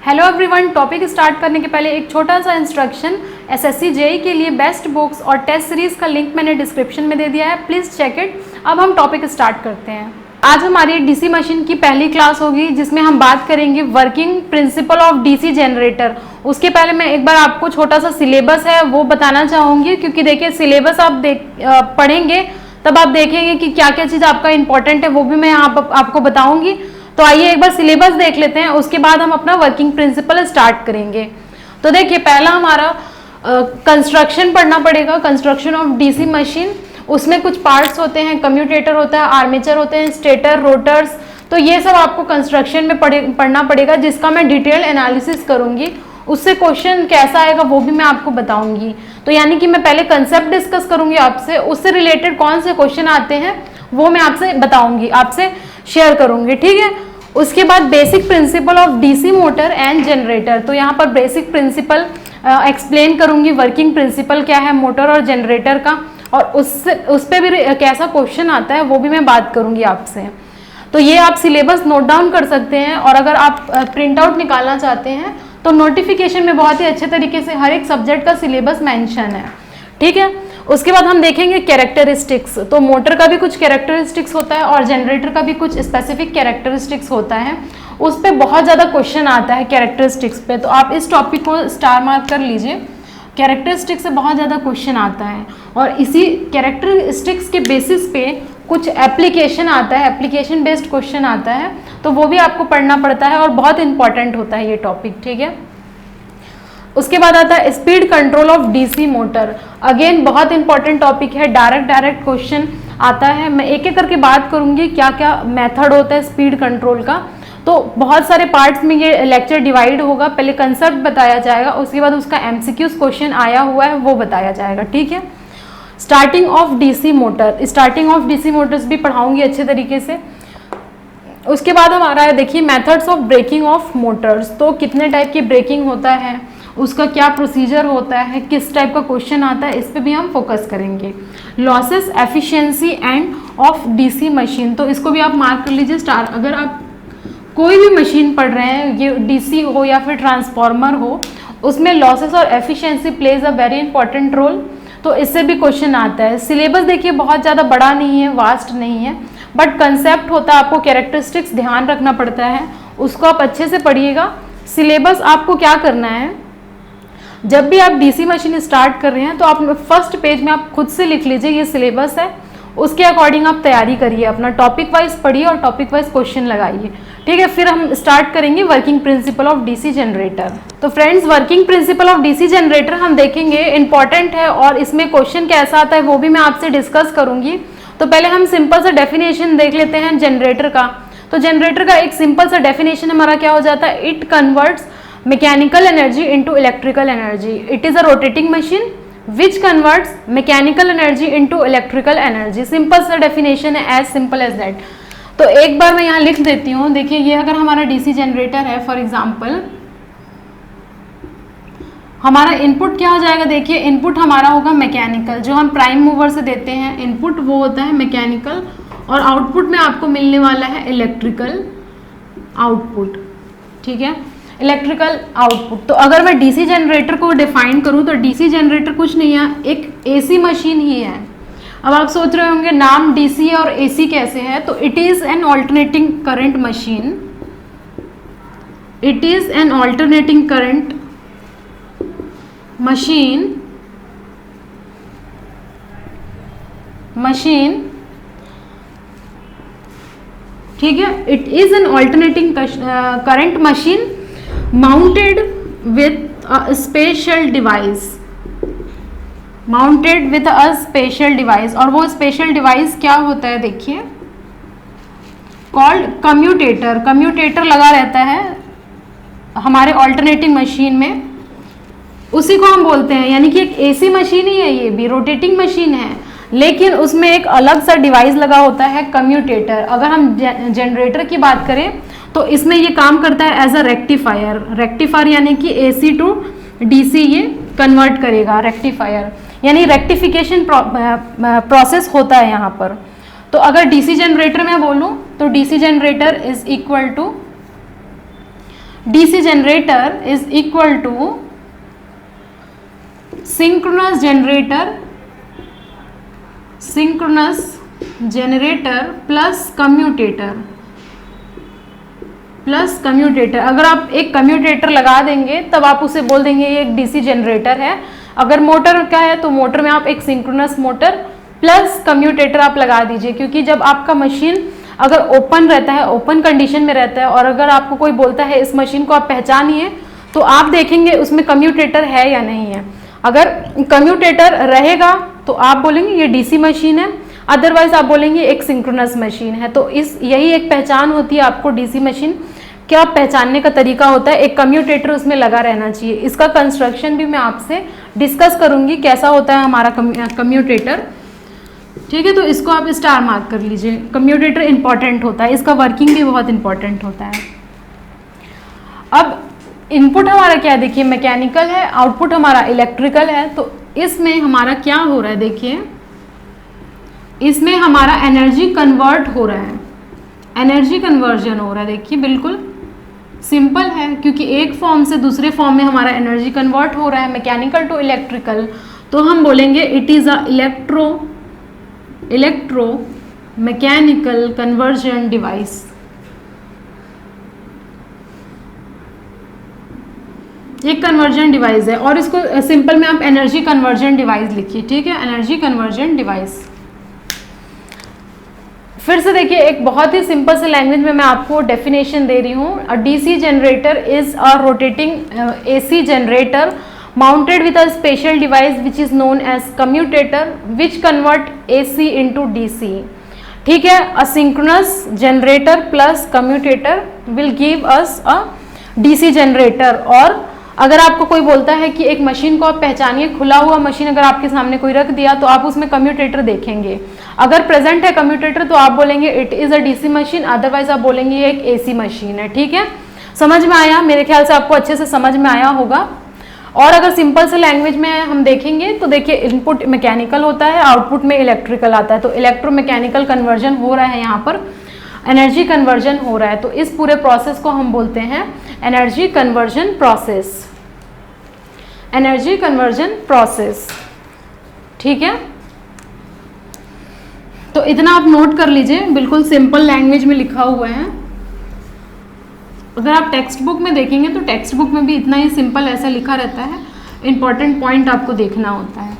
Hello everyone, topic start करने के पहले एक छोटा सा इंस्ट्रक्शन। एसएससी जेईई के लिए बेस्ट बुक्स और टेस्ट सीरीज का लिंक मैंने डिस्क्रिप्शन में दे दिया है, प्लीज़ चेक इट। अब हम टॉपिक स्टार्ट करते हैं। आज हमारी डीसी मशीन की पहली क्लास होगी जिसमें हम बात करेंगे working principle of DC generator. उसके पहले मैं एक बार आपको छोटा सा सिलेबस है वो बताना चाहूँगी, क्योंकि देखिए सिलेबस आप पढ़ेंगे तब आप देखेंगे कि क्या क्या चीज़ आपका इंपॉर्टेंट है, वो भी मैं आपको बताऊँगी। तो आइए एक बार सिलेबस देख लेते हैं, उसके बाद हम अपना वर्किंग प्रिंसिपल स्टार्ट करेंगे। तो देखिए पहला हमारा कंस्ट्रक्शन पढ़ना पड़ेगा, कंस्ट्रक्शन ऑफ डीसी मशीन। उसमें कुछ पार्ट्स होते हैं, कम्यूटेटर होता है, आर्मेचर होते हैं, स्टेटर, रोटर्स। तो ये सब आपको कंस्ट्रक्शन में पढ़ना पड़ेगा, जिसका मैं डिटेल एनालिसिस करूंगी। उससे क्वेश्चन कैसा आएगा वो भी मैं आपको बताऊंगी। तो यानी कि मैं पहले कंसेप्ट डिस्कस करूंगी आपसे, उससे रिलेटेड कौन से क्वेश्चन आते हैं वो मैं आपसे बताऊंगी, आपसे शेयर करूंगी, ठीक है। उसके बाद basic principle of DC motor and generator. तो यहाँ पर बेसिक प्रिंसिपल एक्सप्लेन करूंगी, वर्किंग प्रिंसिपल क्या है मोटर और जनरेटर का, और उस पर भी कैसा क्वेश्चन आता है वो भी मैं बात करूंगी आपसे। तो ये आप सिलेबस नोट डाउन कर सकते हैं, और अगर आप प्रिंट आउट निकालना चाहते हैं तो नोटिफिकेशन में बहुत ही अच्छे तरीके से हर एक सब्जेक्ट का सिलेबस मेंशन है, ठीक है। उसके बाद हम देखेंगे कैरेक्टरिस्टिक्स। तो मोटर का भी कुछ कैरेक्टरिस्टिक्स होता है और जनरेटर का भी कुछ स्पेसिफिक कैरेक्टरिस्टिक्स होता है। उस पर बहुत ज़्यादा क्वेश्चन आता है कैरेक्टरिस्टिक्स पे, तो आप इस टॉपिक को स्टार मार्क कर लीजिए। कैरेक्टरिस्टिक्स से बहुत ज़्यादा क्वेश्चन आता है, और इसी कैरेक्टरिस्टिक्स के बेसिस पे कुछ एप्लीकेशन आता है, एप्लीकेशन बेस्ड क्वेश्चन आता है, तो वो भी आपको पढ़ना पड़ता है और बहुत इंपॉर्टेंट होता है ये टॉपिक, ठीक है। उसके बाद आता है speed control of DC motor. Again बहुत इंपॉर्टेंट टॉपिक है, डायरेक्ट क्वेश्चन आता है। मैं एक एक करके बात करूंगी क्या क्या मेथड होता है स्पीड कंट्रोल का। तो बहुत सारे पार्ट्स में ये लेक्चर डिवाइड होगा। पहले कंसेप्ट बताया जाएगा, उसके बाद उसका एमसीक्यूज क्वेश्चन आया हुआ है वो बताया जाएगा, ठीक है। Starting of DC motor, starting of DC Motors भी पढ़ाऊंगी अच्छे तरीके से। उसके बाद हमारा है देखिए methods of braking of motors. तो कितने टाइप की ब्रेकिंग होता है, उसका क्या प्रोसीजर होता है, किस टाइप का क्वेश्चन आता है, इस पे भी हम फोकस करेंगे। Losses, efficiency end of DC machine. तो इसको भी आप मार्क कर लीजिए स्टार। अगर आप कोई भी मशीन पढ़ रहे हैं, ये डीसी हो या फिर ट्रांसफार्मर हो, उसमें लॉसेस और efficiency plays a very important role. तो इससे भी क्वेश्चन आता है। सिलेबस देखिए बहुत ज़्यादा बड़ा नहीं है, वास्ट नहीं है, बट कंसेप्ट होता है, आपको कैरेक्टरिस्टिक्स ध्यान रखना पड़ता है, उसको आप अच्छे से पढ़िएगा। सिलेबस आपको क्या करना है, जब भी आप डीसी मशीन स्टार्ट कर रहे हैं तो आप फर्स्ट पेज में आप खुद से लिख लीजिए ये सिलेबस है, उसके अकॉर्डिंग आप तैयारी करिए, अपना टॉपिक वाइज पढ़िए और टॉपिक वाइज क्वेश्चन लगाइए, ठीक है। फिर हम स्टार्ट करेंगे working principle of DC generator. तो friends working principle of DC generator हम देखेंगे, इंपॉर्टेंट है, और इसमें क्वेश्चन कैसा आता है वो भी मैं आपसे डिस्कस करूंगी। तो पहले हम सिंपल सा डेफिनेशन देख लेते हैं जनरेटर का। तो जनरेटर का एक सिंपल सा डेफिनेशन हमारा क्या हो जाता है, it converts mechanical energy into electrical energy. It is a rotating machine which converts mechanical energy into electrical energy. Simple सा डेफिनेशन है, एज सिंपल एज दैट। तो एक बार मैं यहाँ लिख देती हूँ। देखिए ये अगर हमारा डीसी जनरेटर है, फॉर एग्जांपल हमारा इनपुट क्या हो जाएगा, देखिए इनपुट हमारा होगा मैकेनिकल, जो हम प्राइम मूवर से देते हैं इनपुट वो होता है मैकेनिकल, और आउटपुट में आपको मिलने वाला है इलेक्ट्रिकल आउटपुट, ठीक है, इलेक्ट्रिकल आउटपुट। तो अगर मैं डीसी जनरेटर को डिफाइन करूं तो डीसी जनरेटर कुछ नहीं है, एक एसी मशीन ही है। अब आप सोच रहे होंगे नाम डीसी और एसी कैसे है, तो it is an alternating current machine. It is an alternating current machine, ठीक है। It is an alternating current machine mounted with a special device, mounted with a special device. और वो स्पेशल डिवाइस क्या होता है देखिए, कॉल्ड कम्यूटेटर। कम्यूटेटर लगा रहता है हमारे ऑल्टरनेटिंग मशीन में, उसी को हम बोलते हैं, यानी कि एक एसी मशीन ही है, ये भी रोटेटिंग मशीन है, लेकिन उसमें एक अलग सा डिवाइस लगा होता है कम्यूटेटर। अगर हम जनरेटर की बात करें तो इसमें ये काम करता है एज अ रेक्टिफायर। रेक्टिफायर यानी कि एसी टू डीसी ये कन्वर्ट करेगा, रेक्टिफायर यानी रेक्टिफिकेशन प्रोसेस होता है यहाँ पर। तो अगर डीसी जनरेटर में बोलूँ तो DC generator is equal to DC generator is equal to synchronous generator plus commutator. अगर आप एक कम्यूटेटर लगा देंगे तब आप उसे बोल देंगे ये एक डीसी जनरेटर है। अगर मोटर का है तो मोटर में आप एक सिंक्रोनस मोटर प्लस कम्यूटेटर आप लगा दीजिए, क्योंकि जब आपका मशीन अगर ओपन रहता है, ओपन कंडीशन में रहता है, और अगर आपको कोई बोलता है इस मशीन को आप पहचानिए, तो आप देखेंगे उसमें कम्यूटेटर है या नहीं है। अगर कम्यूटेटर रहेगा तो आप बोलेंगे ये डीसी मशीन है, अदरवाइज आप बोलेंगे एक सिंक्रोनस मशीन है। तो यही एक पहचान होती है आपको डीसी मशीन क्या पहचानने का तरीका होता है, एक कम्यूटेटर उसमें लगा रहना चाहिए। इसका कंस्ट्रक्शन भी मैं आपसे डिस्कस करूंगी कैसा होता है हमारा कम्यूटेटर, ठीक है। तो इसको आप स्टार मार्क कर लीजिए। कम्यूटेटर इंपॉर्टेंट होता है, इसका वर्किंग भी बहुत इंपॉर्टेंट होता है। अब इनपुट हमारा क्या है, देखिए मैकेनिकल है, आउटपुट हमारा इलेक्ट्रिकल है। तो इसमें हमारा क्या हो रहा है, देखिए इसमें हमारा एनर्जी कन्वर्ट हो रहा है, एनर्जी कन्वर्जन हो रहा है। देखिए बिल्कुल सिंपल है, क्योंकि एक फॉर्म से दूसरे फॉर्म में हमारा एनर्जी कन्वर्ट हो रहा है, मैकेनिकल टू इलेक्ट्रिकल। तो हम बोलेंगे it is a electro mechanical conversion device. एक कन्वर्जन डिवाइस है, और इसको सिंपल में आप एनर्जी कन्वर्जन डिवाइस लिखिए, ठीक है, एनर्जी कन्वर्जन डिवाइस। फिर से देखिए एक बहुत ही सिंपल से लैंग्वेज में मैं आपको डेफिनेशन दे रही हूँ। A DC generator is a rotating AC generator mounted with a special device which is known as commutator which convert AC into DC, ठीक है। a synchronous generator plus commutator will give us a DC generator। और अगर आपको कोई बोलता है कि एक मशीन को आप पहचानिए, खुला हुआ मशीन अगर आपके सामने कोई रख दिया तो आप उसमें कम्यूटेटर देखेंगे। अगर प्रेजेंट है कम्यूटेटर तो आप बोलेंगे it is a DC machine, otherwise आप बोलेंगे ये एक एसी मशीन है, ठीक है। समझ में आया? मेरे ख्याल से आपको अच्छे से समझ में आया होगा। और अगर सिंपल से लैंग्वेज में हम देखेंगे तो देखिए इनपुट मैकेनिकल होता है, आउटपुट में इलेक्ट्रिकल आता है। तो इलेक्ट्रोमैकेनिकल कन्वर्जन हो रहा है, यहाँ पर एनर्जी कन्वर्जन हो रहा है। तो इस पूरे प्रोसेस को हम बोलते हैं energy conversion process, energy conversion process, ठीक है। तो इतना आप नोट कर लीजिए, बिल्कुल सिंपल लैंग्वेज में लिखा हुआ है। अगर आप टेक्स्ट बुक में देखेंगे तो टेक्स्ट बुक में भी इतना ही सिंपल ऐसा लिखा रहता है, इंपॉर्टेंट पॉइंट आपको देखना होता है,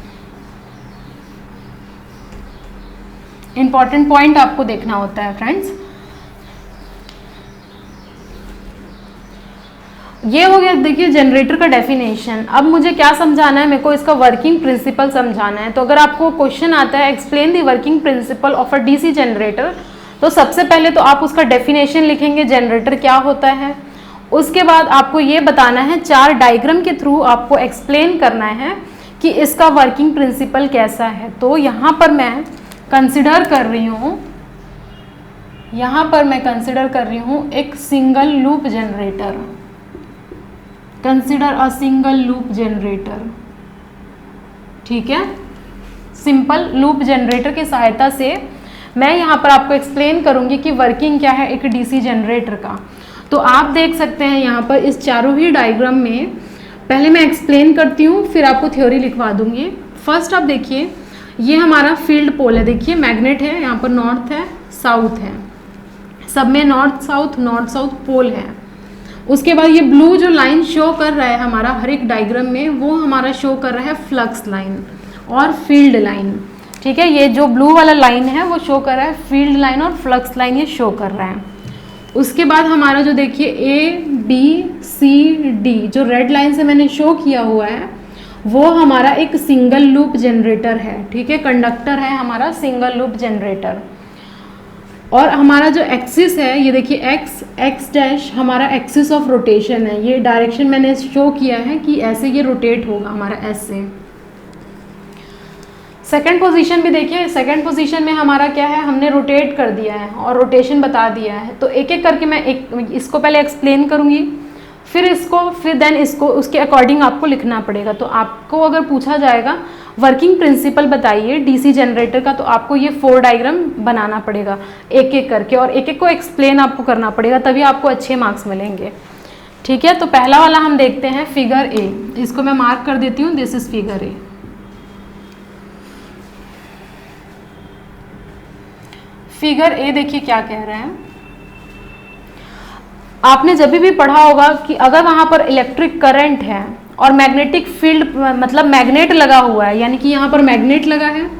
इंपॉर्टेंट पॉइंट आपको देखना होता है फ्रेंड्स। ये हो गया देखिए जनरेटर का डेफिनेशन। अब मुझे क्या समझाना है, मेरे को इसका वर्किंग प्रिंसिपल समझाना है। तो अगर आपको क्वेश्चन आता है explain the working principle of a DC generator, तो सबसे पहले तो आप उसका डेफिनेशन लिखेंगे, जनरेटर क्या होता है। उसके बाद आपको ये बताना है, 4 डायग्राम के थ्रू आपको एक्सप्लेन करना है कि इसका वर्किंग प्रिंसिपल कैसा है। तो यहाँ पर मैं कंसिडर कर रही हूँ, यहाँ पर मैं कंसिडर कर रही हूँ एक single loop generator, consider a single loop generator, ठीक है। सिंपल लूप जनरेटर की सहायता से मैं यहाँ पर आपको एक्सप्लेन करूँगी कि वर्किंग क्या है एक डीसी जनरेटर का। तो आप देख सकते हैं यहाँ पर इस चारों ही डायग्राम में, पहले मैं एक्सप्लेन करती हूँ फिर आपको थ्योरी लिखवा दूँगी। फर्स्ट आप देखिए ये हमारा फील्ड पोल है, देखिए मैग्नेट है, यहाँ पर नॉर्थ है साउथ है, सब में नॉर्थ साउथ पोल है। उसके बाद ये ब्लू जो लाइन शो कर रहा है हमारा हर एक डायग्राम में, वो हमारा शो कर रहा है फ्लक्स लाइन और फील्ड लाइन, ठीक है। ये जो ब्लू वाला लाइन है वो शो कर रहा है फील्ड लाइन और फ्लक्स लाइन ये शो कर रहा है। उसके बाद हमारा जो देखिए ABCD जो रेड लाइन से मैंने शो किया हुआ है वो हमारा एक सिंगल लूप जनरेटर है, ठीक है, कंडक्टर है हमारा सिंगल लूप जनरेटर। और हमारा जो एक्सिस है ये देखिए x डैश हमारा एक्सिस ऑफ रोटेशन है, ये डायरेक्शन मैंने शो किया है कि ऐसे ये रोटेट होगा हमारा ऐसे। सेकंड पोजीशन भी देखिए, सेकंड पोजीशन में हमारा क्या है, हमने रोटेट कर दिया है और रोटेशन बता दिया है। तो एक एक करके मैं इसको पहले एक्सप्लेन करूँगी, फिर इसको, फिर देन इसको, उसके अकॉर्डिंग आपको लिखना पड़ेगा। तो आपको अगर पूछा जाएगा वर्किंग प्रिंसिपल बताइए डीसी जनरेटर का, तो आपको ये 4 डायग्राम बनाना पड़ेगा एक एक करके, और एक एक को एक्सप्लेन आपको करना पड़ेगा, तभी आपको अच्छे मार्क्स मिलेंगे, ठीक है, तो पहला वाला हम देखते हैं फिगर ए। इसको मैं मार्क कर देती हूँ, this is figure A. Figure A देखिए क्या कह रहे हैं। आपने जब भी पढ़ा होगा कि अगर वहां पर इलेक्ट्रिक करंट है और मैग्नेटिक फील्ड मतलब मैग्नेट लगा हुआ है, यानी कि यहाँ पर मैग्नेट लगा है,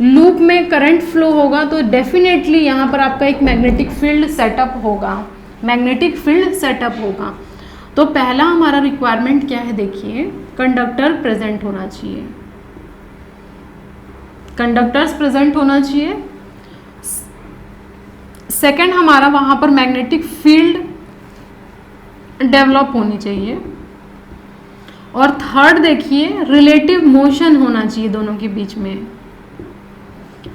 लूप में करंट फ्लो होगा, तो डेफिनेटली यहाँ पर आपका एक मैग्नेटिक फील्ड सेटअप होगा, मैग्नेटिक फील्ड सेटअप होगा। तो पहला हमारा रिक्वायरमेंट क्या है, देखिए कंडक्टर प्रेजेंट होना चाहिए, कंडक्टर्स प्रेजेंट होना चाहिए। सेकंड हमारा वहां पर मैग्नेटिक फील्ड डेवलप होनी चाहिए। और थर्ड देखिए रिलेटिव मोशन होना चाहिए, दोनों के बीच में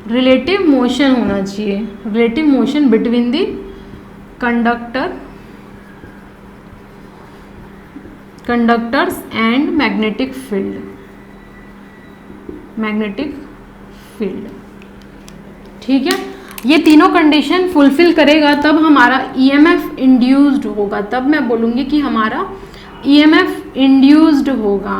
रिलेटिव मोशन होना चाहिए, relative motion between the conductors and magnetic field, magnetic field. ठीक है, ये तीनों कंडीशन फुलफिल करेगा तब हमारा ईएमएफ इंड्यूस्ड होगा, तब मैं बोलूँगी कि हमारा ईएमएफ इंड्यूस्ड होगा।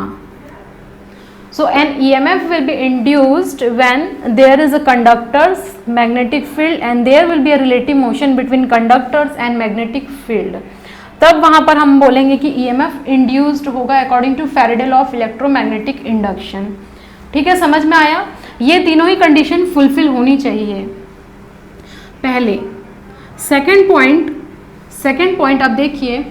So an EMF will be induced when there is a conductor's magnetic field and there will be a relative motion between conductors and magnetic field. तब वहाँ पर हम बोलेंगे कि EMF induced होगा according to Faraday law of electromagnetic induction। ठीक है, समझ में आया? ये तीनों ही कंडीशन फुलफिल होनी चाहिए पहले। सेकेंड पॉइंट आप देखिए,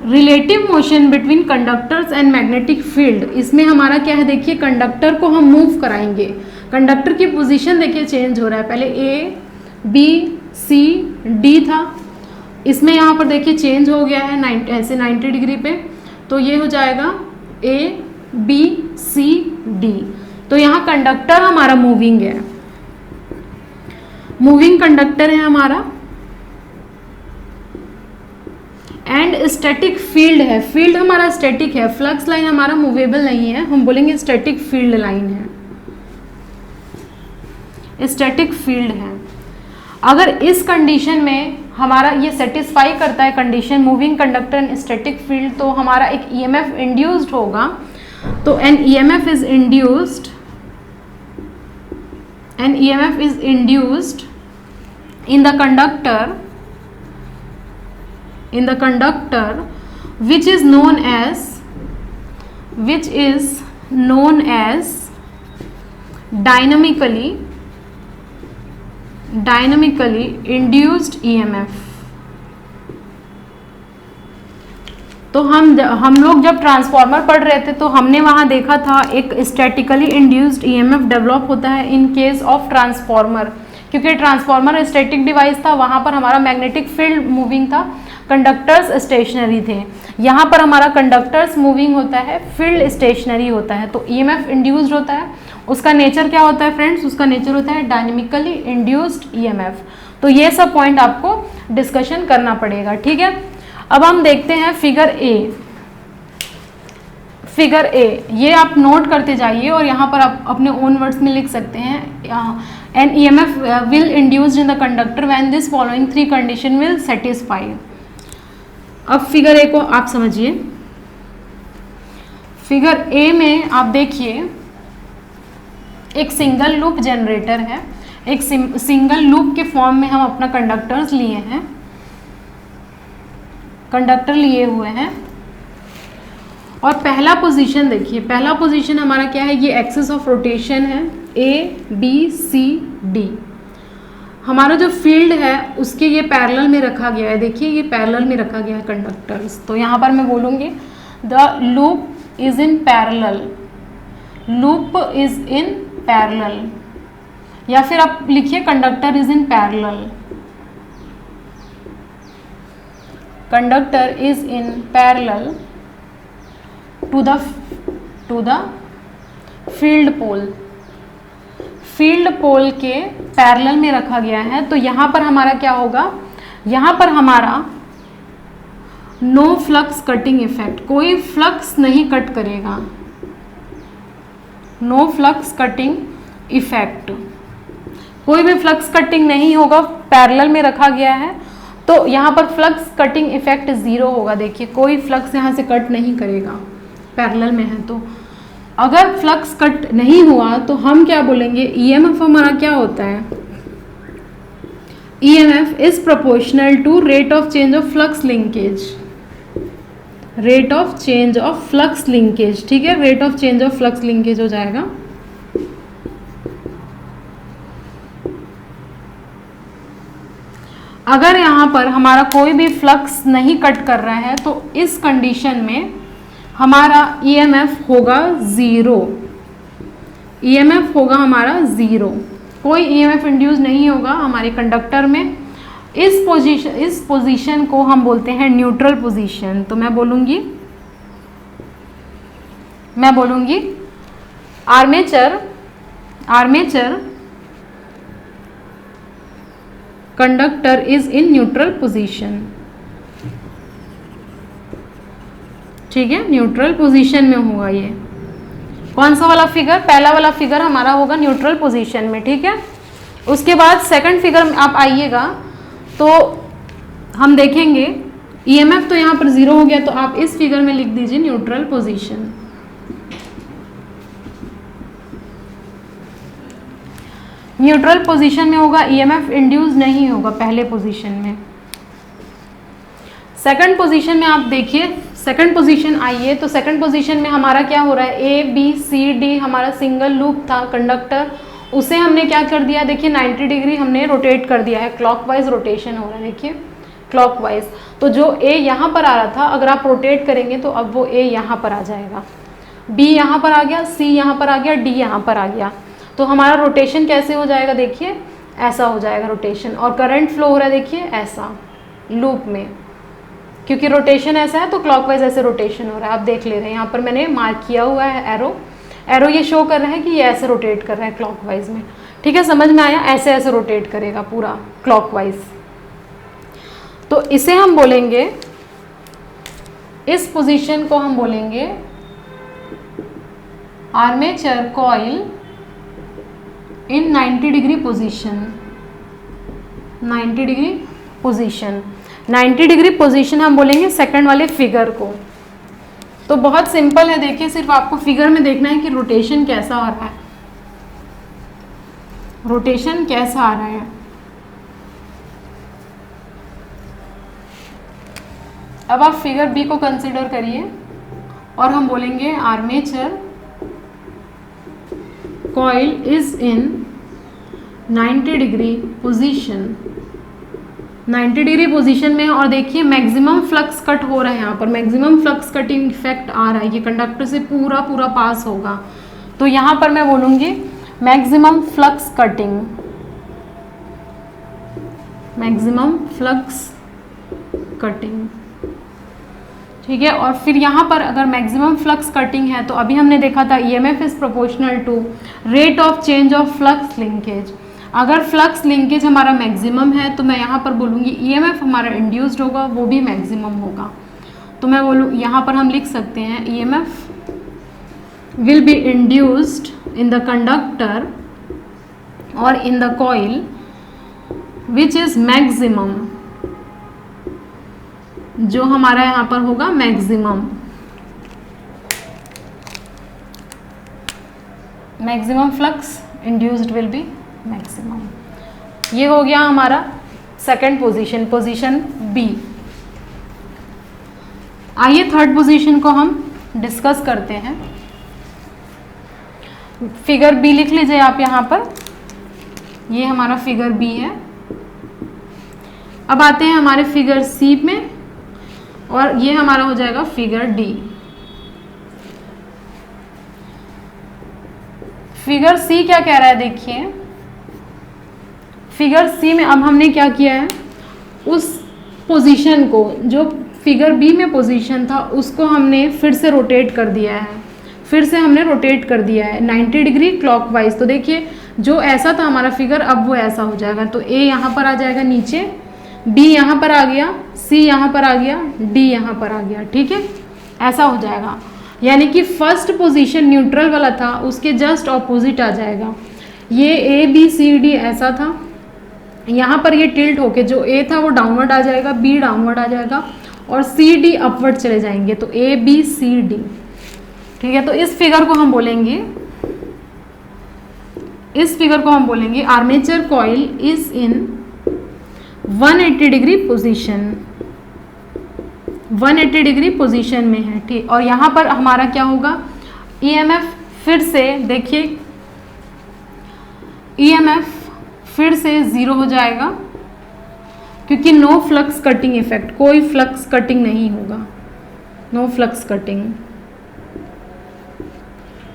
relative motion between conductors and magnetic field. इसमें हमारा क्या है, देखिए कंडक्टर को हम मूव कराएंगे, कंडक्टर की पोजीशन देखिए चेंज हो रहा है, पहले ए बी सी डी था, इसमें यहाँ पर देखिए चेंज हो गया है ऐसे 90 डिग्री पे, तो ये हो जाएगा ए बी सी डी। तो यहाँ कंडक्टर हमारा मूविंग है, मूविंग कंडक्टर है हमारा, एंड स्टैटिक फील्ड है, फील्ड हमारा स्टैटिक है, फ्लक्स लाइन हमारा मूवेबल नहीं है, हम बोलेंगे स्टैटिक फील्ड लाइन है, स्टैटिक फील्ड है। अगर इस कंडीशन में हमारा ये सेटिस्फाई करता है condition moving conductor and static field, तो हमारा एक ईएमएफ इंड्यूस्ड होगा। तो an EMF is induced in the conductor which is known as dynamically induced EMF। तो हम लोग जब ट्रांसफार्मर पढ़ रहे थे तो हमने वहाँ देखा था एक स्टैटिकली इंड्यूस्ड EMF डेवलप होता है इन केस ऑफ ट्रांसफार्मर, क्योंकि ट्रांसफार्मर स्टैटिक डिवाइस था, वहाँ पर हमारा मैग्नेटिक फील्ड मूविंग था, कंडक्टर्स स्टेशनरी थे। यहाँ पर हमारा कंडक्टर्स मूविंग होता है, फील्ड स्टेशनरी होता है, तो ईएमएफ इंड्यूस्ड होता है। उसका नेचर क्या होता है फ्रेंड्स, उसका नेचर होता है डायनेमिकली इंड्यूस्ड ईएमएफ। तो ये सब पॉइंट आपको डिस्कशन करना पड़ेगा। ठीक है, अब हम देखते हैं फिगर ए। फिगर ए ये आप नोट करते जाइए और यहाँ पर आप अपने ओन वर्ड्स में लिख सकते हैं, an EMF will induced in the conductor when this following 3 condition will satisfy. अब फिगर ए को आप समझिए। फिगर ए में आप देखिए एक सिंगल लूप जनरेटर है, एक सिंगल लूप के फॉर्म में हम अपना कंडक्टर्स लिए हैं, कंडक्टर लिए हुए हैं। और पहला पोजीशन देखिए, पहला पोजीशन हमारा क्या है, ये एक्सिस ऑफ रोटेशन है, ए बी सी डी। हमारा जो फील्ड है उसके ये पैरेलल में रखा गया है, देखिए ये पैरेलल में रखा गया है कंडक्टर्स। तो यहाँ पर मैं बोलूँगी the loop is in parallel, loop is in parallel, या फिर आप लिखिए conductor is in parallel, conductor is in parallel to the field pole, field pole के पैरेलल में रखा गया है। तो यहाँ पर हमारा क्या होगा, यहाँ पर हमारा नो फ्लक्स कटिंग इफेक्ट, कोई फ्लक्स नहीं कट करेगा, नो फ्लक्स कटिंग इफेक्ट, कोई भी फ्लक्स कटिंग नहीं होगा, पैरेलल में रखा गया है। तो यहाँ पर फ्लक्स कटिंग इफेक्ट 0 होगा। देखिए कोई फ्लक्स यहाँ से कट नहीं करेगा, पैरेलल में है। तो अगर फ्लक्स कट नहीं हुआ तो हम क्या बोलेंगे, ईएमएफ हमारा क्या होता है, EMF is proportional to rate of change of flux linkage, rate of change of flux linkage. ठीक है, rate of change of flux linkage हो जाएगा। अगर यहाँ पर हमारा कोई भी फ्लक्स नहीं कट कर रहा है तो इस कंडीशन में हमारा ईएमएफ होगा 0, ईएमएफ होगा हमारा 0, कोई ईएमएफ इंड्यूस नहीं होगा हमारे कंडक्टर में। इस पोजीशन को हम बोलते हैं न्यूट्रल पोजीशन। तो मैं बोलूँगी armature conductor is in neutral position. ठीक है, न्यूट्रल पोजीशन में होगा ये। कौन सा वाला फिगर, पहला वाला फिगर हमारा होगा न्यूट्रल पोजीशन में। ठीक है, उसके बाद सेकंड फिगर में आप आइएगा तो हम देखेंगे ईएमएफ तो यहाँ पर 0 हो गया, तो आप इस फिगर में लिख दीजिए न्यूट्रल पोजीशन। न्यूट्रल पोजीशन में होगा, ईएमएफ इंड्यूस नहीं होगा पहले पोजीशन में। सेकंड पोजीशन में आप देखिए, सेकंड पोजीशन आइए तो सेकंड पोजीशन में हमारा क्या हो रहा है, ए बी सी डी हमारा सिंगल लूप था कंडक्टर, उसे हमने क्या कर दिया, देखिए 90 डिग्री हमने रोटेट कर दिया है, क्लॉकवाइज रोटेशन हो रहा है। देखिए क्लॉकवाइज, तो जो ए यहाँ पर आ रहा था अगर आप रोटेट करेंगे तो अब वो ए यहाँ पर आ जाएगा, बी यहाँ पर आ गया, सी यहाँ पर आ गया, डी यहाँ पर आ गया। तो हमारा रोटेशन कैसे हो जाएगा, देखिए ऐसा हो जाएगा रोटेशन। और करंट फ्लो हो रहा है देखिए ऐसा लूप में, क्योंकि रोटेशन ऐसा है तो क्लॉकवाइज ऐसे रोटेशन हो रहा है। आप देख ले रहे हैं यहाँ पर मैंने मार्क किया हुआ है एरो ये शो कर रहा है कि ये ऐसे रोटेट कर रहा है क्लॉकवाइज में। ठीक है, समझ में आया, ऐसे ऐसे रोटेट करेगा पूरा क्लॉकवाइज। तो इसे हम बोलेंगे, इस पोजीशन को हम बोलेंगे आर्मेचर कॉइल इन 90 degree position. 90 degree position, 90 degree position हम बोलेंगे सेकंड वाले फिगर को। तो बहुत सिंपल है, देखिए सिर्फ आपको फिगर में देखना है कि रोटेशन कैसा आ रहा है, रोटेशन कैसा आ रहा है। अब आप फिगर बी को कंसीडर करिए और हम बोलेंगे armature coil is in 90 degree position, 90 degree position में। और देखिए मैक्सिमम फ्लक्स कट हो रहा है, यहाँ पर मैक्सिमम फ्लक्स कटिंग इफेक्ट आ रहा है, ये कंडक्टर से पूरा पास होगा। तो यहाँ पर मैं बोलूँगी maximum flux cutting, maximum flux cutting. ठीक है, और फिर यहाँ पर अगर मैक्सिमम फ्लक्स कटिंग है तो अभी हमने देखा था EMF is proportional to rate of change of flux linkage. अगर फ्लक्स लिंकेज हमारा मैक्सिमम है तो मैं यहाँ पर बोलूँगी ईएमएफ हमारा इंड्यूस्ड होगा, वो भी मैक्सिमम होगा। तो मैं बोलूँ यहाँ पर हम लिख सकते हैं EMF will be induced in the conductor और in the coil which is maximum, जो हमारा यहाँ पर होगा maximum, maximum flux induced will be maximum. ये हो गया हमारा सेकंड पोजीशन, पोजीशन बी। आइए थर्ड पोजीशन को हम डिस्कस करते हैं। फिगर बी लिख लीजिए आप यहाँ पर, ये हमारा फिगर बी है। अब आते हैं हमारे फिगर सी में और ये हमारा हो जाएगा फिगर डी। फिगर सी क्या कह रहा है, देखिए फिगर सी में अब हमने क्या किया है, उस पोजीशन को जो फिगर बी में पोजीशन था उसको हमने फिर से रोटेट कर दिया है, फिर से हमने रोटेट कर दिया है 90 डिग्री क्लॉकवाइज। तो देखिए जो ऐसा था हमारा फिगर अब वो ऐसा हो जाएगा। तो ए यहाँ पर आ जाएगा नीचे, बी यहाँ पर आ गया, सी यहाँ पर आ गया, डी यहाँ पर आ गया। ठीक है, ऐसा हो जाएगा, यानी कि फर्स्ट पोजीशन न्यूट्रल वाला था उसके जस्ट ऑपोजिट आ जाएगा। ये ए बी सी डी ऐसा था, यहाँ पर ये टिल्ट होके जो ए था वो डाउनवर्ड आ जाएगा, बी डाउनवर्ड आ जाएगा और सी डी अपवर्ड चले जाएंगे, तो ए बी सी डी। ठीक है, तो इस फिगर को हम बोलेंगे armature coil is in 180 degree position, 180 degree position में है। ठीक, और यहाँ पर हमारा क्या होगा, ईएमएफ फिर से देखिए, ईएमएफ फिर से 0 हो जाएगा क्योंकि नो फ्लक्स कटिंग इफेक्ट, कोई फ्लक्स कटिंग नहीं होगा, नो फ्लक्स कटिंग।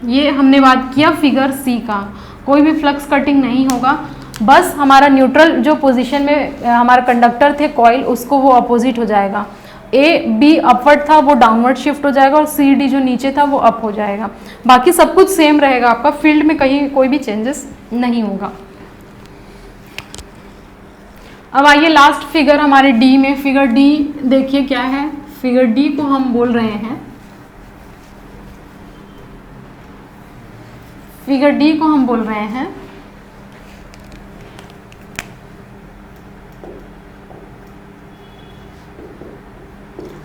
ये हमने बात किया फिगर सी का, कोई भी फ्लक्स कटिंग नहीं होगा, बस हमारा न्यूट्रल जो पोजीशन में हमारा कंडक्टर थे कॉइल, उसको वो अपोजिट हो जाएगा। ए बी अपवर्ड था वो डाउनवर्ड शिफ्ट हो जाएगा और सी डी जो नीचे था वो अप हो जाएगा। बाकी सब कुछ सेम रहेगा, आपका फील्ड में कहीं कोई भी चेंजेस नहीं होगा। अब आइए लास्ट फिगर हमारे डी में, फिगर डी देखिए क्या है। फिगर डी को हम बोल रहे हैं, फिगर डी को हम बोल रहे हैं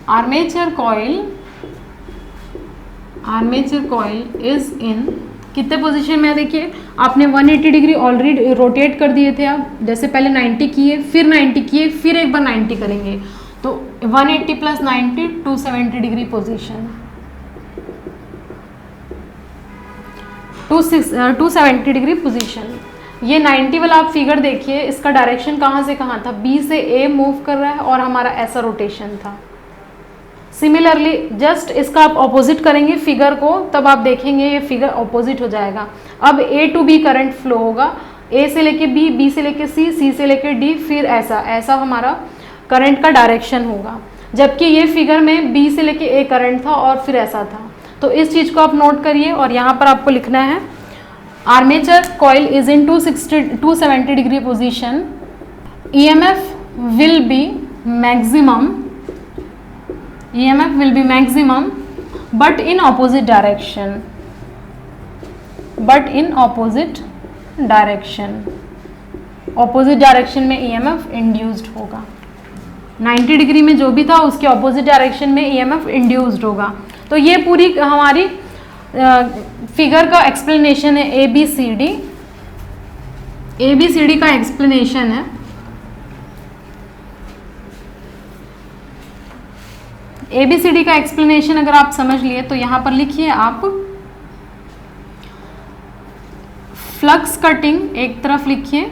आर्मेचर कॉइल इज इन कितने पोजीशन में है। देखिए आपने 180 डिग्री ऑलरेडी रोटेट कर दिए थे, आप जैसे पहले 90 किए, फिर 90 किए, फिर एक बार 90 करेंगे, तो 180 plus 90 270 degree position, 270 degree position. ये 90 वाला आप फिगर देखिए, इसका डायरेक्शन कहाँ से कहाँ था, बी से ए मूव कर रहा है और हमारा ऐसा रोटेशन था। सिमिलरली जस्ट इसका आप ऑपोजिट करेंगे फिगर को, तब आप देखेंगे ये फिगर ऑपोजिट हो जाएगा। अब ए टू बी करंट फ्लो होगा, ए से लेके बी, बी से लेके सी, सी से लेके डी, फिर ऐसा हमारा करंट का डायरेक्शन होगा। जबकि ये फिगर में बी से लेके ए करंट था और फिर ऐसा था। तो इस चीज़ को आप नोट करिए और यहाँ पर आपको लिखना है armature coil is in 270 degree position, EMF will be maximum but in opposite direction, opposite direction में EMF इंड्यूस्ड होगा। 90 डिग्री में जो भी था उसके ऑपोजिट डायरेक्शन में EMF इंड्यूस्ड होगा। तो ये पूरी हमारी फिगर का एक्सप्लेनेशन है, ABCD का एक्सप्लेनेशन है। ABCD का एक्सप्लेनेशन अगर आप समझ लिए तो यहाँ पर लिखिए आप फ्लक्स कटिंग एक तरफ लिखिए,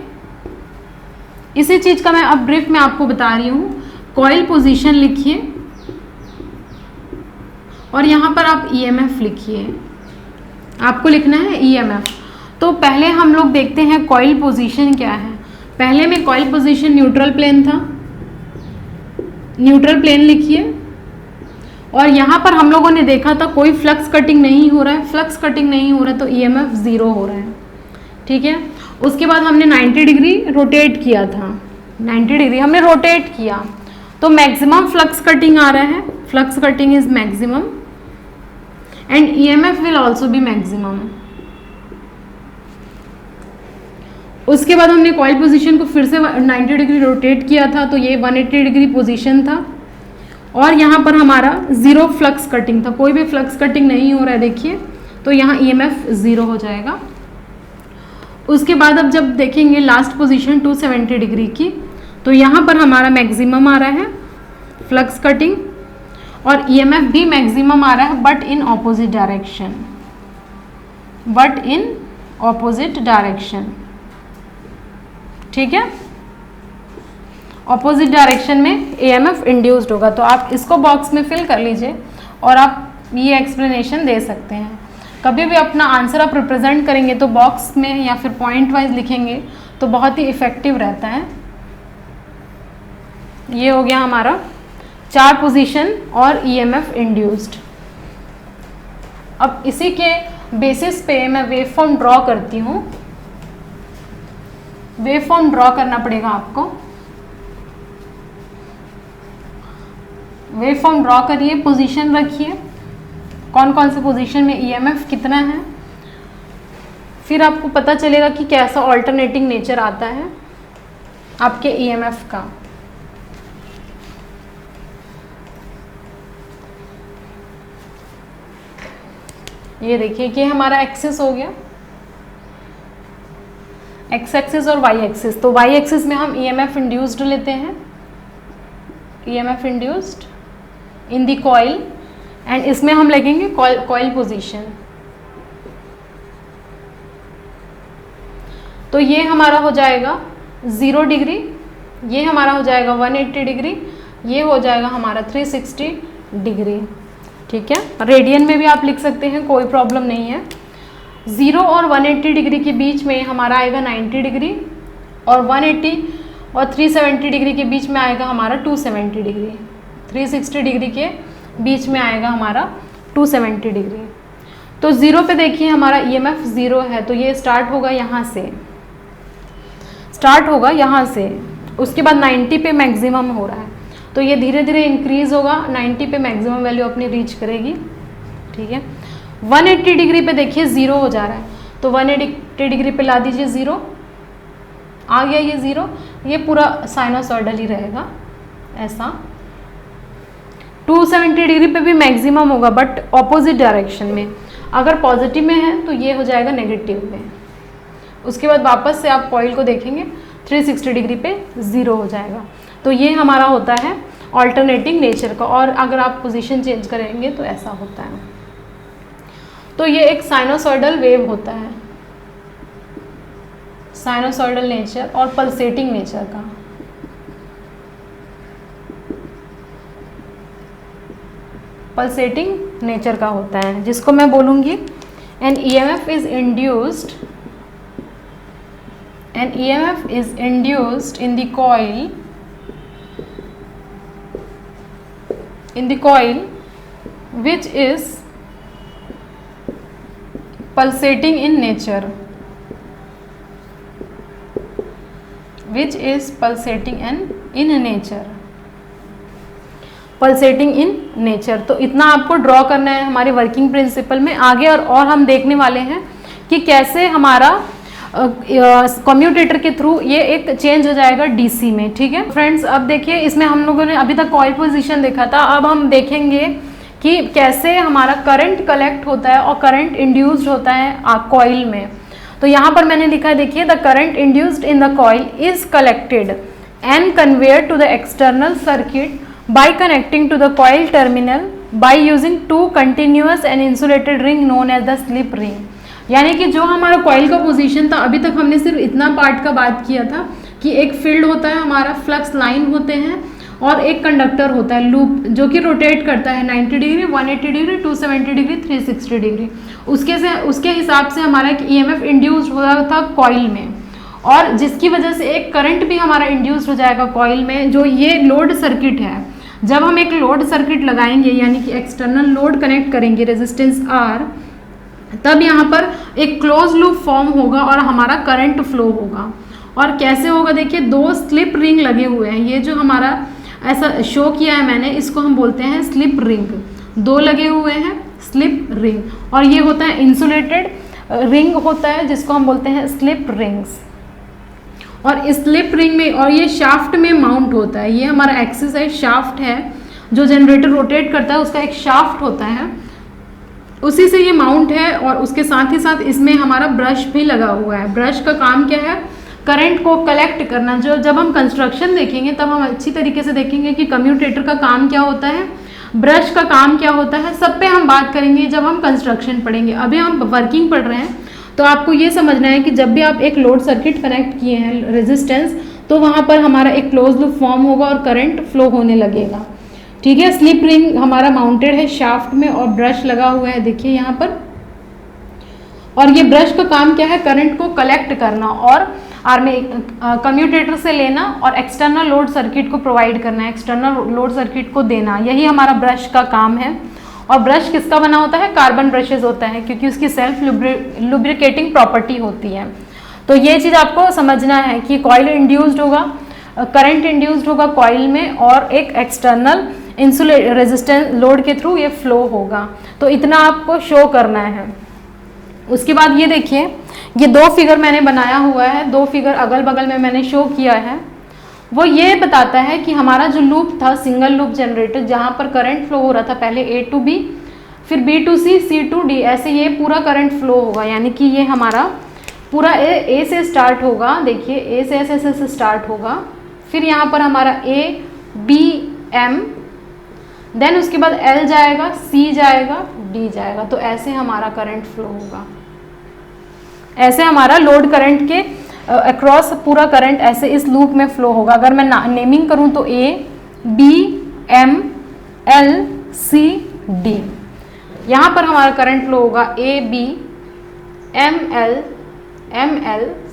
इसी चीज का मैं अब ब्रीफ में आपको बता रही हूँ। कॉइल पोजीशन लिखिए और यहाँ पर आप EMF लिखिए, आपको लिखना है EMF। तो पहले हम लोग देखते हैं कॉइल पोजीशन क्या है। पहले में कॉइल पोजीशन न्यूट्रल प्लेन था, न्यूट्रल प्लेन लिखिए और यहाँ पर हम लोगों ने देखा था कोई फ्लक्स कटिंग नहीं हो रहा है, फ्लक्स कटिंग नहीं हो रहा है तो EMF 0 हो रहा है। ठीक है, उसके बाद हमने 90 डिग्री रोटेट किया था, 90 डिग्री हमने रोटेट किया तो मैक्सिमम फ्लक्स कटिंग आ रहा है, flux cutting is maximum and EMF will also be maximum. उसके बाद हमने कॉइल पोजीशन को फिर से 90 डिग्री रोटेट किया था तो ये 180 डिग्री पोजीशन था और यहाँ पर हमारा 0 फ्लक्स कटिंग था, कोई भी फ्लक्स कटिंग नहीं हो रहा है देखिए, तो यहाँ EMF 0 हो जाएगा। उसके बाद अब जब देखेंगे लास्ट पोजीशन 270 डिग्री की, तो यहाँ पर हमारा मैक्सिमम आ रहा है फ्लक्स कटिंग और EMF भी मैक्सिमम आ रहा है बट इन ऑपोजिट डायरेक्शन, ठीक है, ऑपोजिट डायरेक्शन में EMF इंड्यूस्ड होगा। तो आप इसको बॉक्स में फिल कर लीजिए और आप ये एक्सप्लेनेशन दे सकते हैं। कभी भी अपना आंसर आप रिप्रेजेंट करेंगे तो बॉक्स में या फिर पॉइंट वाइज लिखेंगे तो बहुत ही इफेक्टिव रहता है। ये हो गया हमारा 4 पोजीशन और EMF इंड्यूस्ड। अब इसी के बेसिस पे मैं वेव फॉर्म ड्रॉ करती हूँ। वेव फॉर्म ड्रॉ करना पड़ेगा आपको। वेव फॉर्म ड्रॉ करिए, पोजीशन रखिए, कौन कौन से पोजीशन में EMF कितना है, फिर आपको पता चलेगा कि कैसा ऑल्टरनेटिंग नेचर आता है। आपके ईएमएफ का। ये देखिए कि हमारा एक्सिस हो गया, एक्स एक्सिस और वाई एक्सिस। तो वाई एक्सिस में हम ईएमएफ इंड्यूस्ड लेते हैं, EMF induced in the coil, and इसमें हम लगेंगे कॉइल पोजीशन। तो ये हमारा हो जाएगा 0 डिग्री, ये हमारा हो जाएगा 180 डिग्री, ये हो जाएगा हमारा 360 डिग्री। ठीक है, रेडियन में भी आप लिख सकते हैं, कोई प्रॉब्लम नहीं है। 0 और 180 डिग्री के बीच में हमारा आएगा 90 डिग्री, और 180 और 370 डिग्री के बीच में आएगा हमारा 270 डिग्री। 360 डिग्री के बीच में आएगा हमारा 270 डिग्री। तो 0 पे देखिए हमारा ईएमएफ 0 है, तो ये स्टार्ट होगा यहाँ से, स्टार्ट होगा यहाँ से, उसके बाद 90 पे मैक्सिमम हो रहा है, तो ये धीरे धीरे इंक्रीज होगा, 90 पे मैक्सिमम वैल्यू अपनी रीच करेगी। ठीक है, 180 डिग्री पे देखिए 0 हो जा रहा है, तो 180 डिग्री पे ला दीजिए 0, आ गया ये 0, ये पूरा साइनोसॉइडल ही रहेगा ऐसा। 270 डिग्री पे भी मैक्सिमम होगा, बट ऑपोजिट डायरेक्शन में। अगर पॉजिटिव में है तो ये हो जाएगा नेगेटिव में। उसके बाद वापस से आप कॉइल को देखेंगे 360 डिग्री पे 0 हो जाएगा। तो ये हमारा होता है ऑल्टरनेटिंग नेचर का, और अगर आप पोजीशन चेंज करेंगे तो ऐसा होता है। तो ये एक साइनोसॉइडल वेव होता है, साइनोसॉइडल नेचर और पल्सेटिंग नेचर का। पल्सेटिंग नेचर का होता है, जिसको मैं बोलूँगी N EMF is induced, an EMF is induced in the coil which is pulsating in nature, which is pulsating in nature, pulsating in nature. तो इतना आपको ड्रॉ करना है हमारे वर्किंग प्रिंसिपल में। आगे और हम देखने वाले हैं कि कैसे हमारा कम्यूटेटर के थ्रू ये एक चेंज हो जाएगा डीसी में। ठीक है फ्रेंड्स, अब देखिए इसमें हम लोगों ने अभी तक कॉइल पोजीशन देखा था, अब हम देखेंगे कि कैसे हमारा करंट कलेक्ट होता है और करंट इंड्यूस्ड होता है कॉइल में। तो यहाँ पर मैंने लिखा है, देखिए the current induced in the coil is collected and conveyed to the external circuit by connecting to the coil terminal by using two continuous and insulated ring known as the slip ring। यानी कि जो हमारा coil का position था, अभी तक हमने सिर्फ इतना पार्ट का बात किया था कि एक फील्ड होता है हमारा, फ्लक्स लाइन होते हैं, और एक कंडक्टर होता है लूप जो कि रोटेट करता है 90 डिग्री, 180 डिग्री, 270 डिग्री, 360 डिग्री। उसके हिसाब से हमारा एक EMF इंड्यूस्ड हो रहा था कॉइल में, और जिसकी वजह से एक करंट भी हमारा इंड्यूस्ड हो जाएगा कॉइल में, जो ये लोड सर्किट है। जब हम एक लोड सर्किट लगाएंगे यानी कि एक्सटर्नल लोड कनेक्ट करेंगे रेजिस्टेंस R, तब यहाँ पर एक क्लोज लूप फॉर्म होगा और हमारा करंट फ्लो होगा। और कैसे होगा, देखिए दो स्लिप रिंग लगे हुए हैं, ये जो हमारा ऐसा शो किया है मैंने, इसको हम बोलते हैं स्लिप रिंग। दो लगे हुए हैं स्लिप रिंग, और ये होता है इंसुलेटेड रिंग होता है जिसको हम बोलते हैं स्लिप रिंग्स। और स्लिप रिंग में, और ये शाफ्ट में माउंट होता है, ये हमारा एक्सिस है, शाफ्ट है, जो जनरेटर रोटेट करता है उसका एक शाफ्ट होता है, उसी से ये माउंट है। और उसके साथ ही साथ इसमें हमारा ब्रश भी लगा हुआ है। ब्रश का काम क्या है, करंट को कलेक्ट करना। जो जब हम कंस्ट्रक्शन देखेंगे तब हम अच्छी तरीके से देखेंगे कि कम्यूटेटर का काम क्या होता है, ब्रश का काम क्या होता है, सब पे हम बात करेंगे जब हम कंस्ट्रक्शन पढ़ेंगे। अभी हम वर्किंग पढ़ रहे हैं, तो आपको ये समझना है कि जब भी आप एक लोड सर्किट कनेक्ट किए हैं रेजिस्टेंस, तो वहाँ पर हमारा एक क्लोज लूप फॉर्म होगा और करंट फ्लो होने लगेगा। ठीक है, स्लिप रिंग हमारा माउंटेड है शाफ्ट में और ब्रश लगा हुआ है, देखिए यहाँ पर। और ये ब्रश का काम क्या है, करंट को कलेक्ट करना और कम्यूटेटर से लेना और एक्सटर्नल लोड सर्किट को प्रोवाइड करना, एक्सटर्नल लोड सर्किट को देना, यही हमारा ब्रश का काम है। और ब्रश किसका बना होता है, कार्बन ब्रशेज होता है, क्योंकि उसकी सेल्फ लुब्रिकेटिंग प्रॉपर्टी होती है। तो ये चीज़ आपको समझना है कि कॉइल इंड्यूस्ड होगा, करंट इंड्यूस्ड होगा कॉइल में, और एक एक्सटर्नल रेजिस्टेंस लोड के थ्रू ये फ्लो होगा। तो इतना आपको शो करना है। उसके बाद ये देखिए, ये दो फिगर मैंने बनाया हुआ है, दो फिगर अगल बगल में मैंने शो किया है। वो ये बताता है कि हमारा जो लूप था सिंगल लूप जनरेटर, जहाँ पर करंट फ्लो हो रहा था पहले A टू B, फिर B to C, C to D, ऐसे ये पूरा करंट फ्लो होगा। यानी कि ये हमारा पूरा A से स्टार्ट होगा, देखिए A से ऐसे स्टार्ट होगा, फिर यहाँ पर हमारा A B M, देन उसके बाद L जाएगा, C जाएगा, D जाएगा। तो ऐसे हमारा करंट फ्लो होगा, ऐसे हमारा लोड करंट के अक्रॉस पूरा करंट ऐसे इस लूप में फ्लो होगा। अगर मैं नेमिंग करूं तो A B M L C D, यहाँ पर हमारा करंट फ्लो होगा A B M L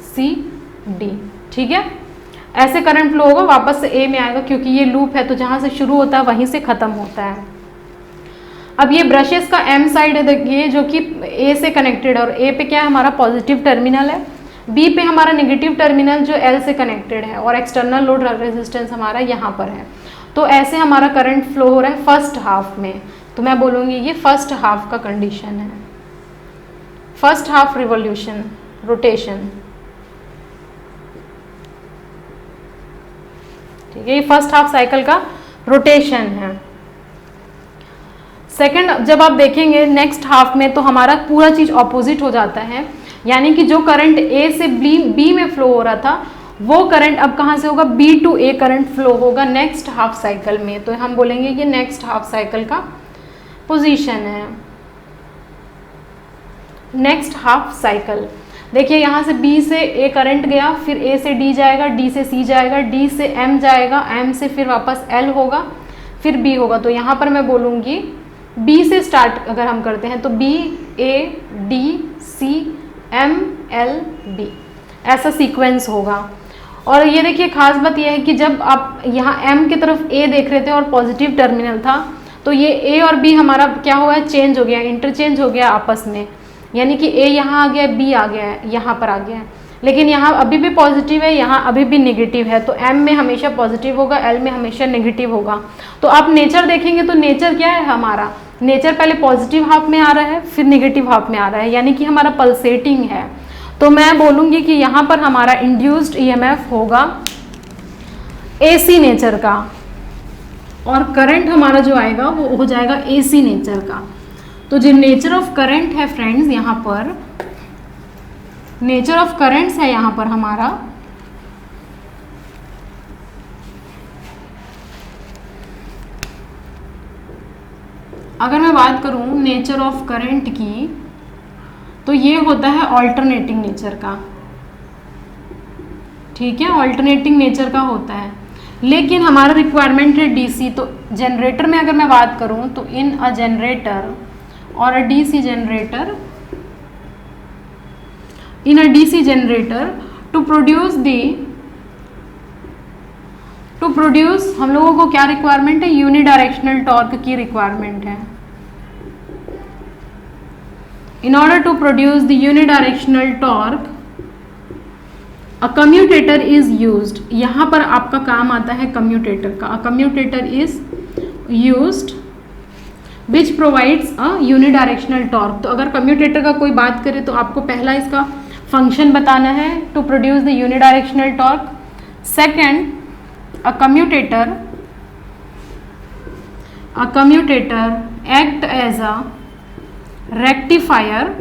C D, ठीक है। ऐसे करंट फ्लो होगा, वापस से A में आएगा, क्योंकि ये लूप है तो जहाँ से शुरू होता है वहीं से ख़त्म होता है। अब ये ब्रशेस का M साइड है, देखिए, जो कि A से कनेक्टेड है, और A पे क्या है हमारा पॉजिटिव टर्मिनल है, B पे हमारा नेगेटिव टर्मिनल जो L से कनेक्टेड है, और एक्सटर्नल लोड रेजिस्टेंस हमारा यहाँ पर है। तो ऐसे हमारा करंट फ्लो हो रहा है फर्स्ट हाफ में। तो मैं बोलूँगी ये फर्स्ट हाफ का कंडीशन है, फर्स्ट हाफ रिवॉल्यूशन, रोटेशन, ठीक है। ये फर्स्ट हाफ साइकिल का रोटेशन है। सेकंड जब आप देखेंगे नेक्स्ट हाफ में, तो हमारा पूरा चीज़ ऑपोजिट हो जाता है। यानी कि जो करंट A से B में फ्लो हो रहा था, वो करंट अब कहाँ से होगा, B to A current flow होगा नेक्स्ट हाफ साइकिल में। तो हम बोलेंगे ये नेक्स्ट हाफ साइकिल का पोजीशन है, नेक्स्ट हाफ साइकिल। देखिए यहाँ से B से A करंट गया, फिर A से D जाएगा, D से C जाएगा, D से M जाएगा, M से फिर वापस L होगा, फिर B होगा। तो यहाँ पर मैं बोलूँगी B से स्टार्ट अगर हम करते हैं तो B A D C M L B, ऐसा सीक्वेंस होगा। और ये देखिए खास बात यह है कि जब आप यहाँ M की तरफ A देख रहे थे और पॉजिटिव टर्मिनल था, तो ये A और B हमारा क्या हुआ है, चेंज हो गया, इंटरचेंज हो गया आपस में। यानी कि A यहाँ आ गया, B आ गया है, यहाँ पर आ गया है, लेकिन यहाँ अभी भी पॉजिटिव है, यहाँ अभी भी नेगेटिव है। तो M में हमेशा पॉजिटिव होगा, L में हमेशा नेगेटिव होगा। तो आप नेचर देखेंगे तो नेचर क्या है हमारा, नेचर पहले पॉजिटिव हाफ में आ रहा है, फिर नेगेटिव हाफ में आ रहा है, यानी कि हमारा पल्सेटिंग है। तो मैं बोलूँगी कि यहाँ पर हमारा इंड्यूस्ड EMF होगा AC नेचर का, और करंट हमारा जो आएगा वो हो जाएगा AC नेचर का। तो जो नेचर ऑफ करंट है फ्रेंड्स, यहाँ पर नेचर ऑफ करंट्स है यहाँ पर हमारा, अगर मैं बात करूँ नेचर ऑफ करंट की, तो ये होता है ऑल्टरनेटिंग नेचर का, ठीक है, ऑल्टरनेटिंग नेचर का होता है। लेकिन हमारा रिक्वायरमेंट है DC। तो जनरेटर में अगर मैं बात करूँ तो इन अ जनरेटर और अ DC generator, in a DC generator to produce हम लोगों को क्या रिक्वायरमेंट है, यूनिडायरेक्शनल टॉर्क की रिक्वायरमेंट है। In order to produce the unidirectional torque, a commutator is used। यहाँ पर आपका काम आता है कम्यूटेटर का। A commutator is used which provides a unidirectional torque। तो अगर कम्यूटेटर का कोई बात करें तो आपको पहला इसका फंक्शन बताना है, to produce the unidirectional torque. Second, a commutator act as a rectifier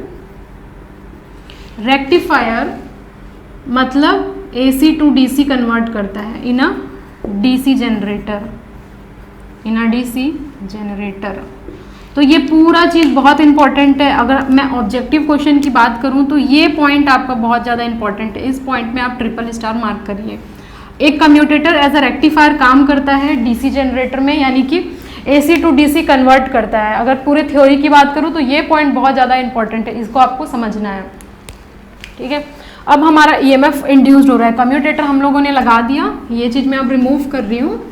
मतलब AC टू DC कन्वर्ट करता है इन अ DC जनरेटर। तो ये पूरा चीज़ बहुत इंपॉर्टेंट है। अगर मैं ऑब्जेक्टिव क्वेश्चन की बात करूं तो ये पॉइंट आपका बहुत ज़्यादा इंपॉर्टेंट है। इस पॉइंट में आप ट्रिपल स्टार मार्क करिए। एक कम्यूटेटर एज अ रेक्टिफायर काम करता है DC जनरेटर में, यानी कि AC टू DC कन्वर्ट करता है। अगर पूरे थ्योरी की बात करूं तो ये पॉइंट बहुत ज़्यादा इंपॉर्टेंट है, इसको आपको समझना है, ठीक है। अब हमारा EMF इंड्यूस्ड हो रहा है, कम्यूटेटर हम लोगों ने लगा दिया, ये चीज़ मैं अब रिमूव कर रही हूँ।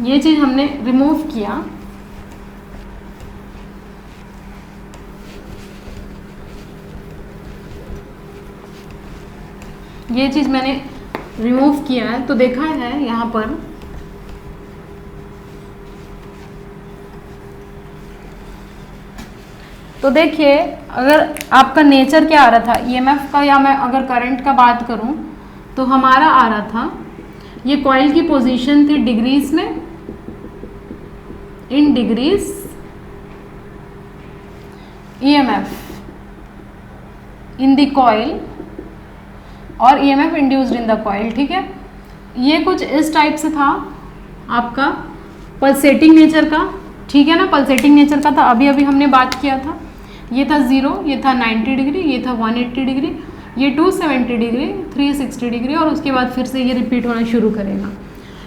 ये चीज़ हमने रिमूव किया, ये चीज़ मैंने रिमूव किया है। तो देखा है यहाँ पर तो देखिए, अगर आपका नेचर क्या आ रहा था EMF का, या मैं अगर करंट का बात करूँ तो हमारा आ रहा था, ये कॉइल की पोजीशन थी डिग्रीज में, इन degrees EMF in the coil और EMF induced in the coil. ठीक है, ये कुछ इस टाइप से था आपका पल्सेटिंग नेचर का। ठीक है ना, पल्सेटिंग नेचर का था, अभी अभी हमने बात किया था। ये था 0, ये था 90 डिग्री, ये था 180 डिग्री, ये 270 डिग्री, 360 डिग्री, और उसके बाद फिर से ये रिपीट होना शुरू करेगा।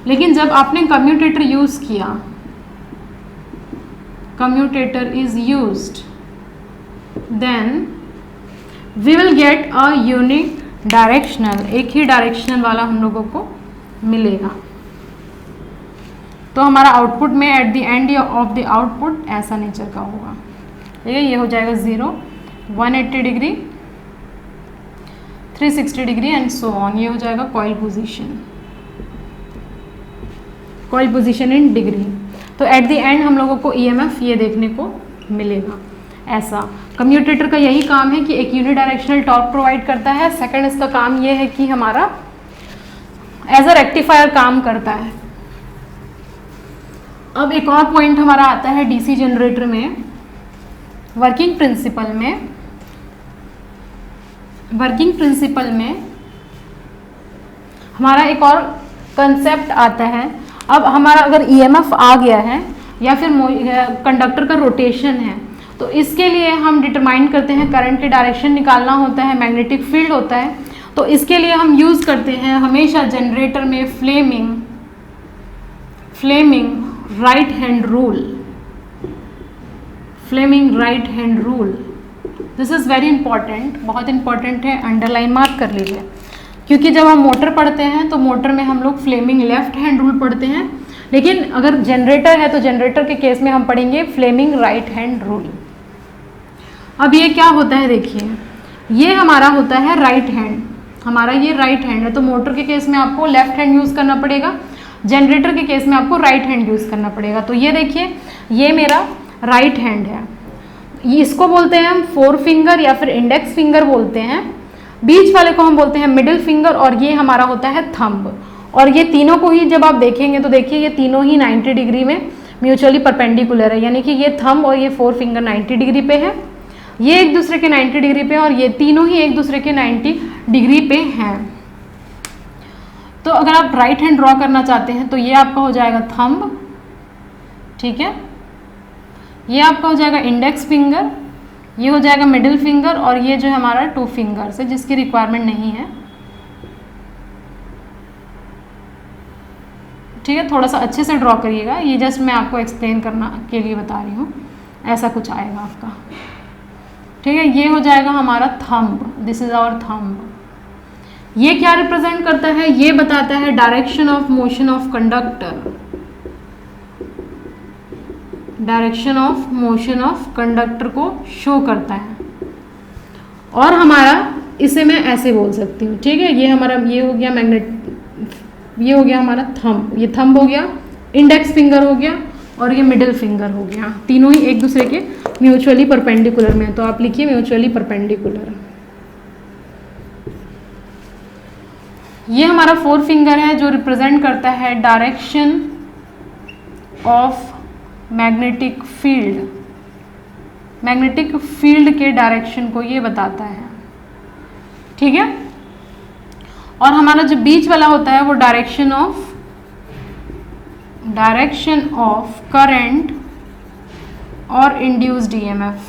लेकिन जब आपने कम्यूटेटर यूज़ किया, commutator is used, then we will get a unique directional, एक ही डायरेक्शनल वाला हम लोगों को मिलेगा। तो हमारा आउटपुट में at the end of the output ऐसा नेचर का होगा। ठीक है, ये हो जाएगा 0, 180 degree, 360 degree and so on. ये हो जाएगा coil position, coil position in degree. तो एट द एंड हम लोगों को EMF ये देखने को मिलेगा ऐसा। कम्यूटेटर का यही काम है कि एक यूनिडायरेक्शनल टॉर्क प्रोवाइड करता है। सेकंड इसका काम ये है कि हमारा एज अ रेक्टिफायर काम करता है। अब एक और पॉइंट हमारा आता है DC जनरेटर में, वर्किंग प्रिंसिपल में। वर्किंग प्रिंसिपल में हमारा एक और कंसेप्ट आता है। अब हमारा अगर EMF आ गया है या फिर कंडक्टर का रोटेशन है, तो इसके लिए हम डिटरमाइन करते हैं, करंट की डायरेक्शन निकालना होता है, मैग्नेटिक फील्ड होता है। तो इसके लिए हम यूज़ करते हैं हमेशा जनरेटर में Fleming right hand rule. Fleming right hand rule, this is very important, बहुत इंपॉर्टेंट है, अंडरलाइन मार्क कर लीजिए। क्योंकि जब हम मोटर पढ़ते हैं तो मोटर में हम लोग फ्लेमिंग लेफ्ट हैंड रूल पढ़ते हैं, लेकिन अगर जनरेटर है तो जनरेटर के केस में हम पढ़ेंगे फ्लेमिंग राइट हैंड रूल। अब ये क्या होता है, देखिए, ये हमारा होता है राइट हैंड, हमारा ये राइट हैंड है, तो मोटर के केस में आपको लेफ्ट हैंड यूज़ करना पड़ेगा, जनरेटर के केस में आपको राइट हैंड यूज़ करना पड़ेगा। तो ये देखिए, ये मेरा राइट हैंड है, इसको बोलते हैं हम 4 फिंगर या फिर इंडेक्स फिंगर बोलते हैं। बीच वाले को हम बोलते हैं मिडिल फिंगर, और ये हमारा होता है थंब। और ये तीनों को ही जब आप देखेंगे तो देखिए ये तीनों ही 90 डिग्री में म्यूचुअली परपेंडिकुलर है, यानी कि ये थंब और ये 4 फिंगर 90 डिग्री पे है, ये एक दूसरे के 90 डिग्री पे, और ये तीनों ही एक दूसरे के 90 डिग्री पे हैं। तो अगर आप राइट हैंड ड्रॉ करना चाहते हैं तो ये आपका हो जाएगा थंब, ठीक है, ये आपका हो जाएगा इंडेक्स फिंगर, ये हो जाएगा मिडिल फिंगर, और ये जो है हमारा 2 फिंगर्स है जिसकी रिक्वायरमेंट नहीं है। ठीक है, थोड़ा सा अच्छे से ड्रॉ करिएगा, ये जस्ट मैं आपको एक्सप्लेन करना के लिए बता रही हूँ। ऐसा कुछ आएगा आपका, ठीक है, ये हो जाएगा हमारा thumb, this is our thumb. ये क्या रिप्रेजेंट करता है, ये बताता है direction of motion of conductor, direction of motion of conductor को शो करता है। और हमारा इसे मैं ऐसे बोल सकती हूँ, ठीक है, ये हमारा ये हो गया मैग्नेट, ये हो गया हमारा थंब, ये थंब हो गया, इंडेक्स फिंगर हो गया, और ये मिडिल फिंगर हो गया। तीनों ही एक दूसरे के म्यूचुअली परपेंडिकुलर में, तो आप लिखिए म्यूचुअली परपेंडिकुलर। ये हमारा 4 फिंगर है जो रिप्रेजेंट करता है direction of magnetic field, magnetic field के डायरेक्शन को ये बताता है, ठीक है। और हमारा जो बीच वाला होता है वो डायरेक्शन ऑफ करंट और इंड्यूस्ड EMF,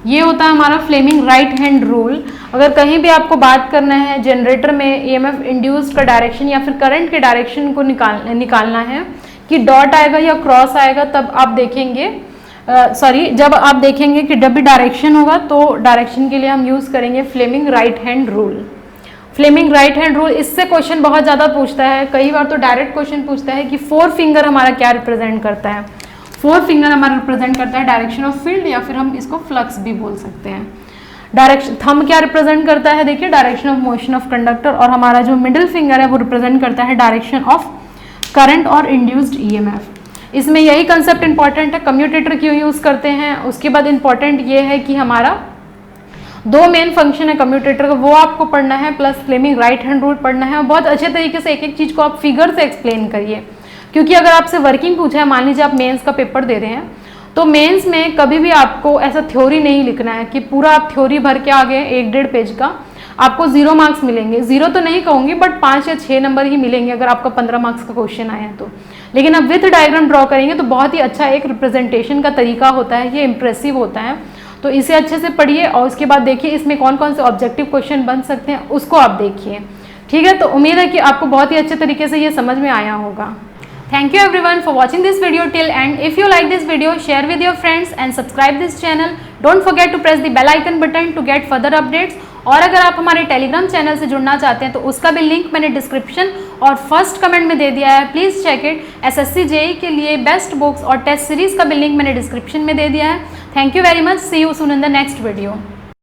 ये होता है हमारा फ्लेमिंग राइट हैंड रूल। अगर कहीं भी आपको बात करना है जनरेटर में EMF इंड्यूस्ड का डायरेक्शन या फिर करंट के डायरेक्शन को निकालना है कि डॉट आएगा या क्रॉस आएगा, तब आप देखेंगे जब आप देखेंगे कि जब भी डायरेक्शन होगा तो डायरेक्शन के लिए हम यूज़ करेंगे Fleming right hand rule. Fleming right hand rule, इससे क्वेश्चन बहुत ज़्यादा पूछता है, कई बार तो डायरेक्ट क्वेश्चन पूछता है कि 4 फिंगर हमारा क्या रिप्रेजेंट करता है। 4 फिंगर हमारा रिप्रेजेंट करता है डायरेक्शन ऑफ फील्ड, या फिर हम इसको फ्लक्स भी बोल सकते हैं। डायरेक्शन थंब क्या रिप्रेजेंट करता है, देखिए direction of motion of conductor, और हमारा जो मिडिल फिंगर है वो रिप्रेजेंट करता है डायरेक्शन ऑफ करंट और इंड्यूस्ड EMF। इसमें यही कंसेप्ट इंपॉर्टेंट है, कम्यूटेटर क्यों यूज़ करते हैं। उसके बाद इंपॉर्टेंट ये है कि हमारा 2 मेन फंक्शन है कम्यूटेटर का, वो आपको पढ़ना है, plus Fleming right hand rule पढ़ना है। और बहुत अच्छे तरीके से एक एक चीज़ को आप फिगर से एक्सप्लेन करिए, क्योंकि अगर आपसे वर्किंग पूछा है, मान लीजिए आप मेंस का पेपर दे रहे हैं, तो मेंस में कभी भी आपको ऐसा थ्योरी नहीं लिखना है कि पूरा आप थ्योरी भर के आ गए 1-1.5 पेज का, आपको 0 मार्क्स मिलेंगे। 0 तो नहीं कहूँगी, बट 5 या 6 नंबर ही मिलेंगे अगर आपका 15 मार्क्स का क्वेश्चन आया है तो। लेकिन अब विथ डायग्राम ड्रॉ करेंगे तो बहुत ही अच्छा एक रिप्रेजेंटेशन का तरीका होता है, ये इंप्रेसिव होता है। तो इसे अच्छे से पढ़िए और उसके बाद देखिए इसमें कौन कौन से ऑब्जेक्टिव क्वेश्चन बन सकते हैं, उसको आप देखिए। ठीक है, तो उम्मीद है कि आपको बहुत ही अच्छे तरीके से ये समझ में आया होगा। Thank you everyone for watching this video till end. If you like this video, share with your friends and subscribe this channel. Don't forget to press the bell icon button to get further updates. और अगर आप हमारे Telegram channel से जुड़ना चाहते हैं तो उसका भी लिंक मैंने डिस्क्रिप्शन और फर्स्ट कमेंट में दे दिया है, please check it. SSC JEE के लिए बेस्ट बुक्स और टेस्ट सीरीज का भी लिंक मैंने डिस्क्रिप्शन में दे दिया है। Thank you very much, see you soon in the next video.